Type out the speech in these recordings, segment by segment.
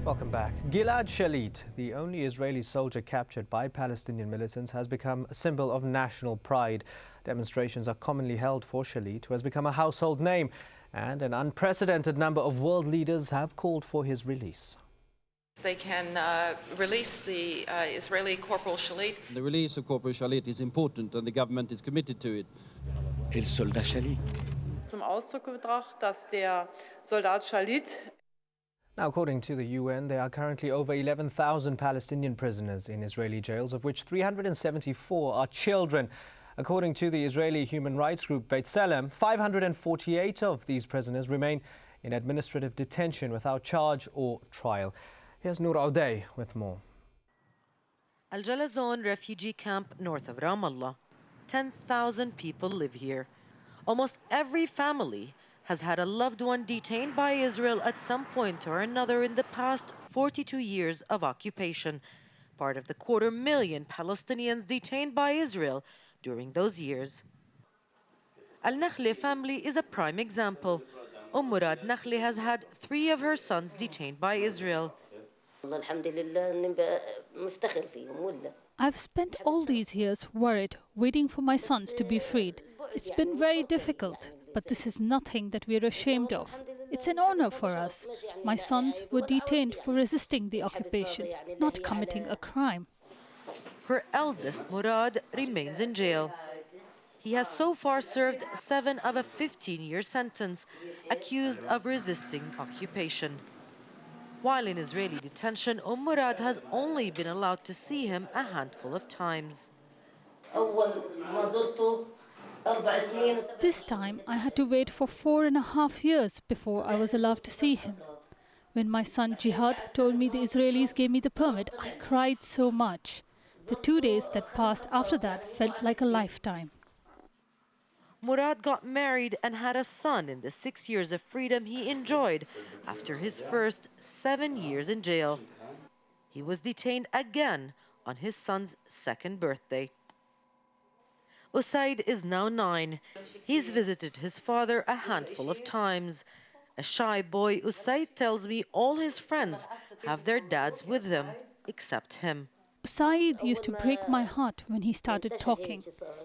Welcome back. Gilad Shalit, the only Israeli soldier captured by Palestinian militants, has become a symbol of national pride. Demonstrations are commonly held for Shalit, who has become a household name, and an unprecedented number of world leaders have called for his release. They can release the Israeli Corporal Shalit. The release of Corporal Shalit is important and the government is committed to it. El Soldat Shalit. Zum Ausdruck gebracht, dass der Soldat Shalit. Now, according to the UN, there are currently over 11,000 Palestinian prisoners in Israeli jails, of which 374 are children. According to the Israeli human rights group B'Tselem, 548 of these prisoners remain in administrative detention without charge or trial. Here's Noor Audey with more. Al-Jalazon refugee camp north of Ramallah. 10,000 people live here. Almost every family has had a loved one detained by Israel at some point or another in the past 42 years of occupation, part of the 250,000 Palestinians detained by Israel during those years. Al-Nakhle family is a prime example. Murad Nakhle has had 3 of her sons detained by Israel. I've spent all these years worried, waiting for my sons to be freed. It's been very difficult, but this is nothing that we're ashamed of. It's an honor for us. My sons were detained for resisting the occupation, not committing a crime. Her eldest, Murad, remains in jail. He has so far served 7 of a 15-year sentence, accused of resisting occupation. While in Israeli detention, Murad has only been allowed to see him a handful of times. This time, I had to wait for 4.5 years before I was allowed to see him. When my son Jihad told me the Israelis gave me the permit, I cried so much. The 2 days that passed after that felt like a lifetime. Murad got married and had a son in the 6 years of freedom he enjoyed after his first 7 years in jail. He was detained again on his son's 2nd birthday. Usaid is now 9. He's visited his father a handful of times. A shy boy, Usaid tells me all his friends have their dads with them, except him. Usaid used to break my heart when he started talking.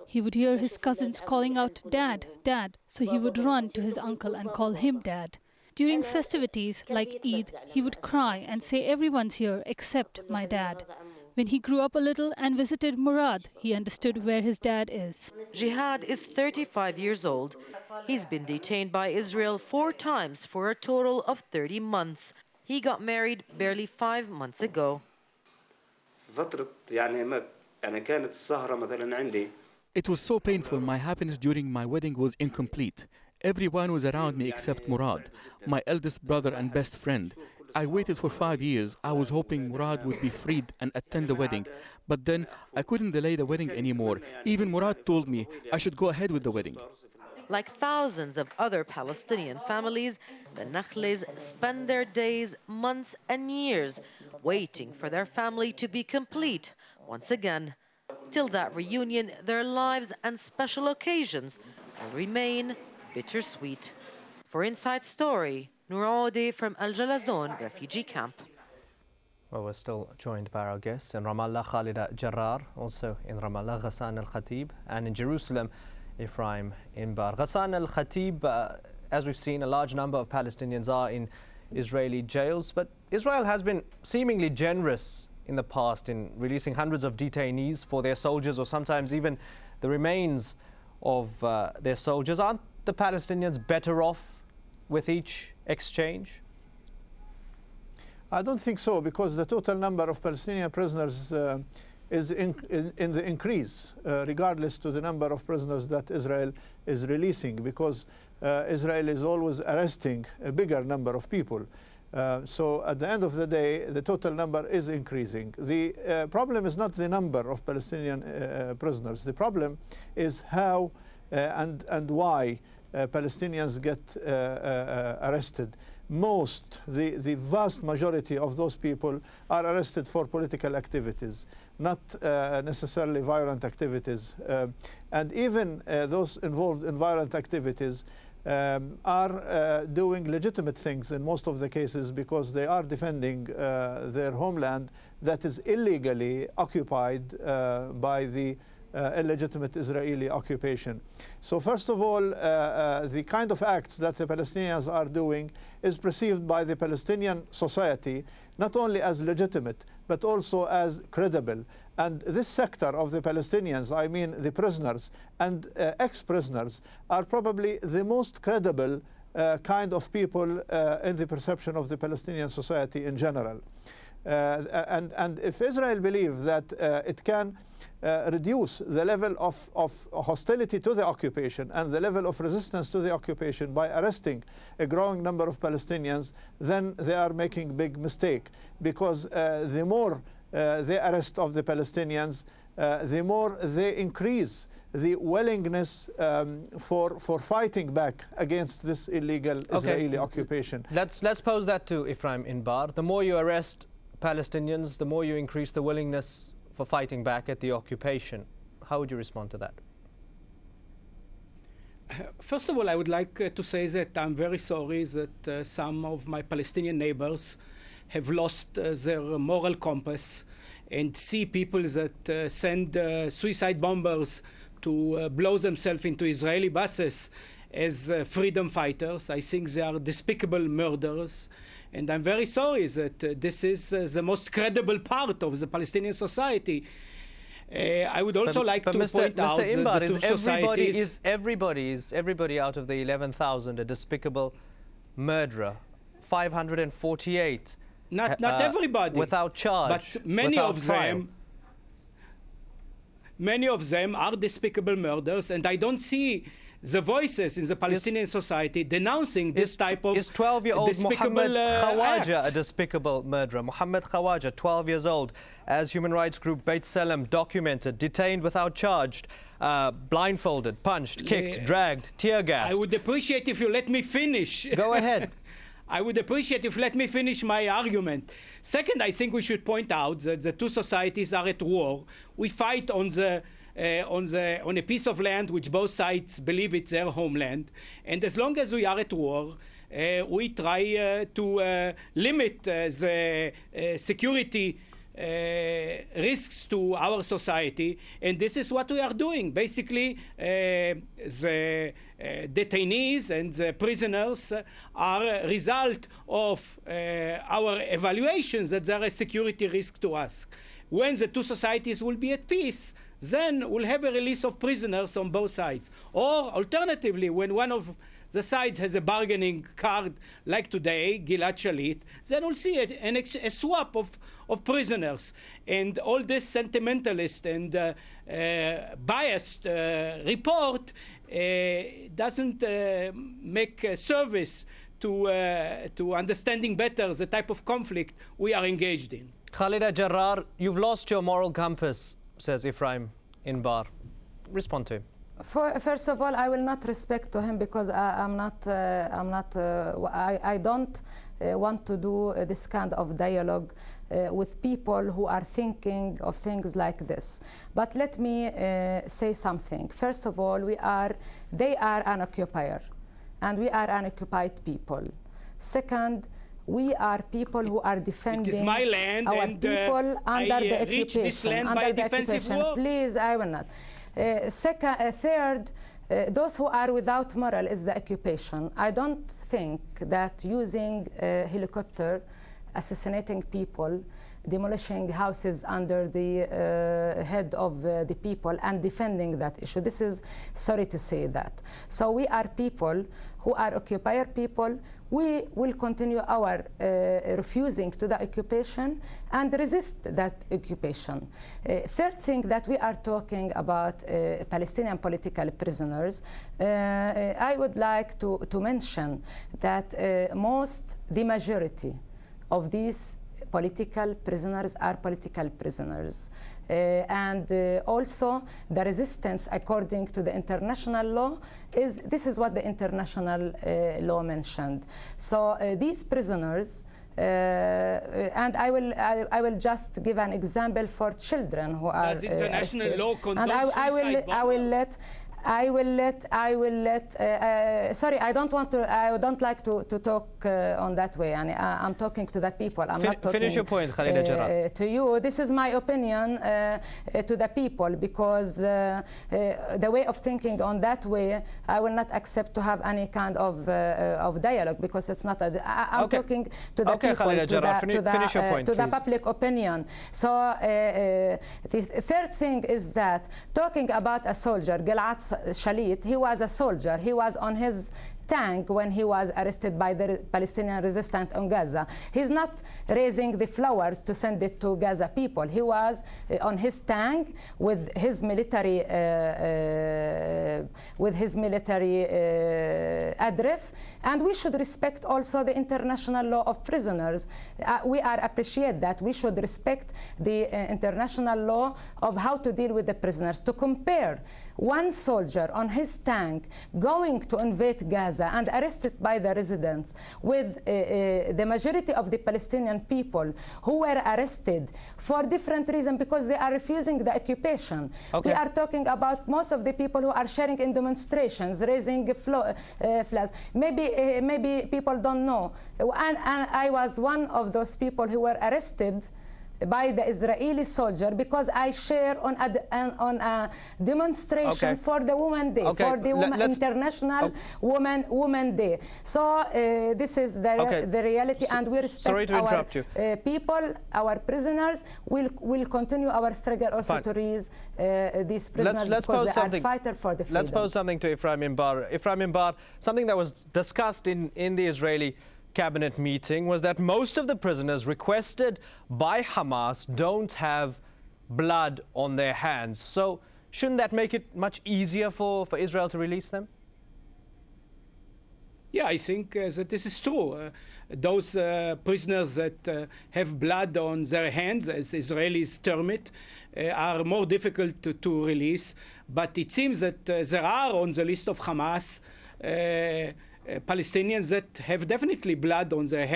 He would hear his cousins calling out, "Dad, Dad," so he would run to his uncle and call him Dad. During festivities like Eid, he would cry and say everyone's here except my dad. When he grew up a little and visited Murad, he understood where his dad is. Jihad is 35 years old. He's been detained by Israel 4 times for a total of 30 months. He got married barely 5 months ago. It was so painful. My happiness during my wedding was incomplete. Everyone was around me except Murad, my eldest brother and best friend. I waited for 5 years. I was hoping Murad would be freed and attend the wedding. But then I couldn't delay the wedding anymore. Even Murad told me I should go ahead with the wedding. Like thousands of other Palestinian families, the Nakhles spend their days, months and years waiting for their family to be complete once again. Till that reunion, their lives and special occasions will remain bittersweet. For Inside Story, Noor Audey from Al-Jalazon refugee camp. Well, we're still joined by our guests in Ramallah, Khalida Jarrar, also in Ramallah, Ghassan Al-Khatib, and in Jerusalem, Ephraim Imbar. Ghassan Al-Khatib, as we've seen, a large number of Palestinians are in Israeli jails, but Israel has been seemingly generous in the past in releasing hundreds of detainees for their soldiers, or sometimes even the remains of their soldiers. Aren't the Palestinians better off with each exchange? I don't think so, because the total number of Palestinian prisoners is in the increase, regardless to the number of prisoners that Israel is releasing, because Israel is always arresting a bigger number of people. So at the end of the day, the total number is increasing. The problem is not the number of Palestinian prisoners. The problem is how and why Palestinians get arrested. The vast majority of those people are arrested for political activities, not necessarily violent activities. And even those involved in violent activities, are doing legitimate things in most of the cases because they are defending their homeland that is illegally occupied by the illegitimate Israeli occupation. So first of all, the kind of acts that the Palestinians are doing is perceived by the Palestinian society not only as legitimate, but also as credible. And this sector of the Palestinians, I mean the prisoners and ex-prisoners, are probably the most credible kind of people in the perception of the Palestinian society in general. And if Israel believes that it can reduce the level of hostility to the occupation and the level of resistance to the occupation by arresting a growing number of Palestinians, then they are making a big mistake, because the more they arrest of the Palestinians, the more they increase the willingness for fighting back against this illegal Israeli occupation. Let's pose that to Ephraim Inbar. The more you arrest Palestinians, the more you increase the willingness for fighting back at the occupation. How would you respond to that? First of all, I would like to say that I'm very sorry that some of my Palestinian neighbors have lost their moral compass and see people that send suicide bombers to blow themselves into Israeli buses as freedom fighters. I think they are despicable murderers. And I'm very sorry that this is the most credible part of the Palestinian society. I would also like to point out that the two societies... Is everybody out of the 11,000 a despicable murderer? 548. Not everybody. Without charge. But many of them are despicable murders, and I don't see the voices in the Palestinian society denouncing this type of Is 12-year-old despicable Mohammed Khawaja act. a despicable murderer? Mohammed Khawaja, 12 years old, as human rights group Beit Salem documented, detained without charge, blindfolded, punched, kicked, dragged, tear gassed. I would appreciate if you let me finish. Go ahead. I would appreciate if you let me finish my argument. Second, I think we should point out that the two societies are at war. We fight on a piece of land which both sides believe it's their homeland. And as long as we are at war, we try to limit the security risks to our society, and this is what we are doing. Basically, the detainees and the prisoners are a result of our evaluations that they are a security risk to us. When the two societies will be at peace, then we'll have a release of prisoners on both sides. Or alternatively, when one of the sides has a bargaining card like today, Gilad Shalit, then we'll see a swap of prisoners. And all this sentimentalist and biased report doesn't make a service to understanding better the type of conflict we are engaged in. Khalida Jarrar, you've lost your moral compass, says Ephraim Inbar. Respond to him. First of all, I will not respect to him because I don't want to do this kind of dialogue with people who are thinking of things like this. But let me say something. First of all, they are an occupier, and we are an occupied people. Second, we are people who are defending it is my land, our and people under the reached occupation. This land by defensive war. Please, I will not. Third, those who are without moral is the occupation. I don't think that using a helicopter, assassinating people, demolishing houses under the head of the people and defending that issue. This is, sorry to say that. So we are people who are occupier people. We will continue our refusing to the occupation and resist that occupation. Third thing that we are talking about Palestinian political prisoners, I would like to mention that the majority of these political prisoners are political prisoners. And also the resistance according to the international law this is what the international law mentioned. So these prisoners, and I will just give an example for children who are Does international law condone and I will let I will let. Sorry, I don't like to talk on that way. And I'm talking to the people. I'm not talking. Finish your point, Khalida Jarrar. To you. This is my opinion to the people, because the way of thinking on that way, I will not accept to have any kind of dialogue, because it's not. I'm talking to the people, Khalida Jarrar, finish your point, to the please. public opinion. So the third thing is that talking about a soldier, Gilad Shalit, he was a soldier. He was on his tank when he was arrested by the Palestinian resistance on Gaza. He's not raising the flowers to send it to Gaza people. He was on his tank with his military address, and we should respect also the international law of prisoners. We appreciate that. We should respect the international law of how to deal with the prisoners. To compare one soldier on his tank going to invade Gaza and arrested by the residents with the majority of the Palestinian people who were arrested for different reasons, because they are refusing the occupation. We are talking about most of the people who are sharing in demonstrations, raising flags. Maybe people don't know. And I was one of those people who were arrested by the Israeli soldier because I share on a demonstration for the Women's Day, for the International Women's Day. So this is the reality, and we respect our people, our prisoners. We'll continue our struggle also to raise these prisoners because they are fighters for the freedom. Let's pose something to Ephraim Imbar. Ephraim Imbar, something that was discussed in the Israeli cabinet meeting was that most of the prisoners requested by Hamas don't have blood on their hands. So shouldn't that make it much easier for Israel to release them? Yeah, I think that this is true. Those prisoners that have blood on their hands, as Israelis term it, are more difficult to release. But it seems that there are on the list of Hamas Palestinians that have definitely blood on their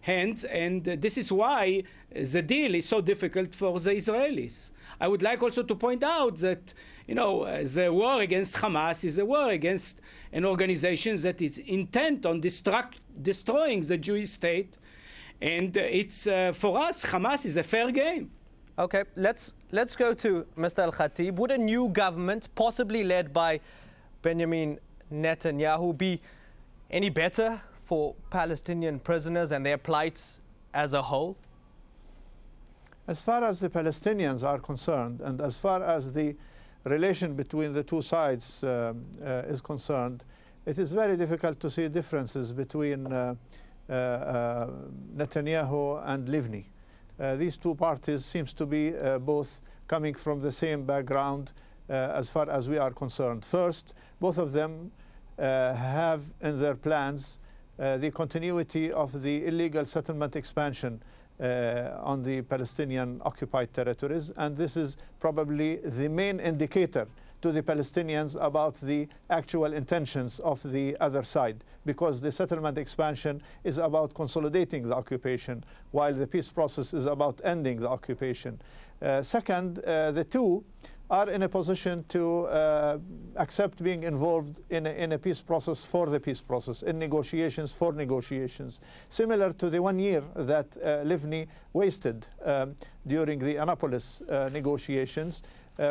hands, and this is why the deal is so difficult for the Israelis. I would like also to point out that, you know, the war against Hamas is a war against an organization that is intent on destroying the Jewish state, and it's for us, Hamas is a fair game. Okay, let's go to Mr. Al-Khatib. Would a new government, possibly led by Benjamin Netanyahu, be any better for Palestinian prisoners and their plight as a whole? As far as the Palestinians are concerned, and as far as the relation between the two sides is concerned, it is very difficult to see differences between Netanyahu and Livni. These two parties seems to be both coming from the same background as far as we are concerned. First, both of them have in their plans the continuity of the illegal settlement expansion on the Palestinian occupied territories, and this is probably the main indicator to the Palestinians about the actual intentions of the other side, because the settlement expansion is about consolidating the occupation, while the peace process is about ending the occupation. Second, the two are in a position to accept being involved in a peace process for the peace process, in negotiations for negotiations, similar to the 1 year that Livni wasted during the Annapolis negotiations,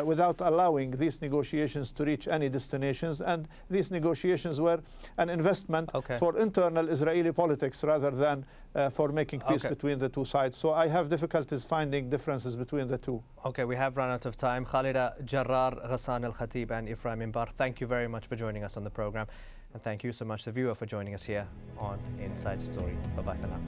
without allowing these negotiations to reach any destinations. And these negotiations were an investment for internal Israeli politics rather than for making peace between the two sides. So I have difficulties finding differences between the two. Okay, we have run out of time. Khalida Jarrar, Ghassan Al-Khatib and Ephraim Imbar, thank you very much for joining us on the program. And thank you so much, the viewer, for joining us here on Inside Story. Bye-bye for now.